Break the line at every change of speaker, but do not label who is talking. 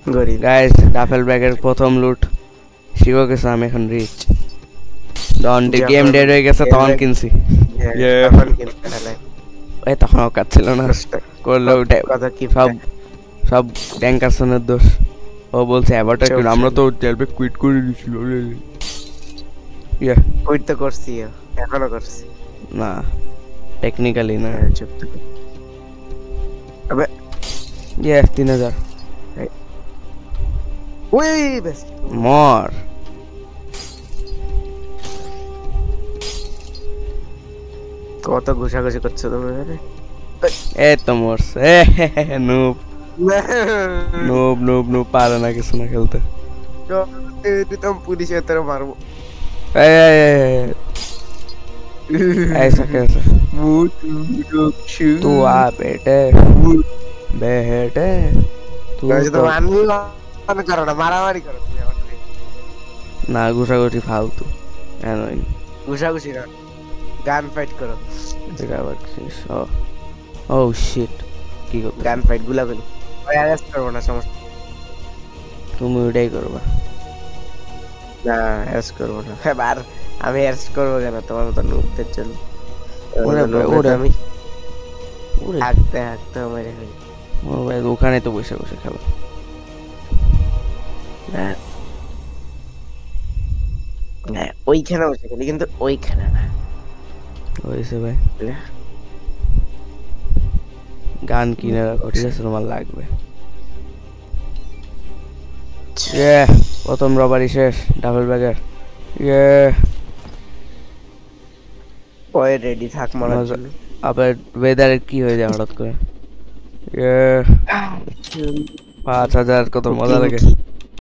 গরিব
guys duffel ব্যাগের প্রথম লুট শিখো গেছে আমি এখন রিচ ডন ডি গেম ডেড হয়ে গেছে তখন কিনছি
এখন কিনতে হলে
এই তখন অকাত ছিল না করলে ওটা
কথা কি
সব সব ট্যাঙ্কারসনের দোষ ও বলছে অ্যাভাটার কি আমরা তো জেলবে কুইট করে দিছিল
কুইট তো করছি এখনো করছি
না টেকনিক্যালি না
চুপ আবে
3000
ওই বেস্ট
মর
কত ঘুষাঘুষি করছো তুমি
এই তো মরছে নুব নুব নুব নুব পারে না কিছু না খেলতে
তুই পুলিশের তোর মারবো
ऐसा कैसा तू आ बेटे बेटे तू
तो मानवी करो ना मारामारी करो
ना घुसाघुसी फालतू एनोइंग
घुसाघुसी ना গান ফাইট করো
এটা আবার শেষ ও শিট কি করব
গান ফাইট গুলাগুলি ওই অ্যারেস্ট করব না সমস্যা
তুমি ওইটাই করবা
না অ্যারেস্ট করব না এবার আমি অ্যারেস্ট করব কেন তোমার মত নুবদের জন্য ওরে আমি হাঁটতে হাঁটতে মেরে ফেলি
ও ভাই ওখানে তো বসে বসে খেলো
না ওইখানে বসে খেলি কিন্তু ওইখানে না
ওইসে ভাই গান কিনে রাখো ঠিক আছে তোমার লাগবে প্রথম রবারি শেষ ডাবল ব্যাগের
ওই রেডি থাক মারার জন্য
আবার ওয়েদার কি হয়ে যায় হঠাৎ করে 5000 কত মজা লাগে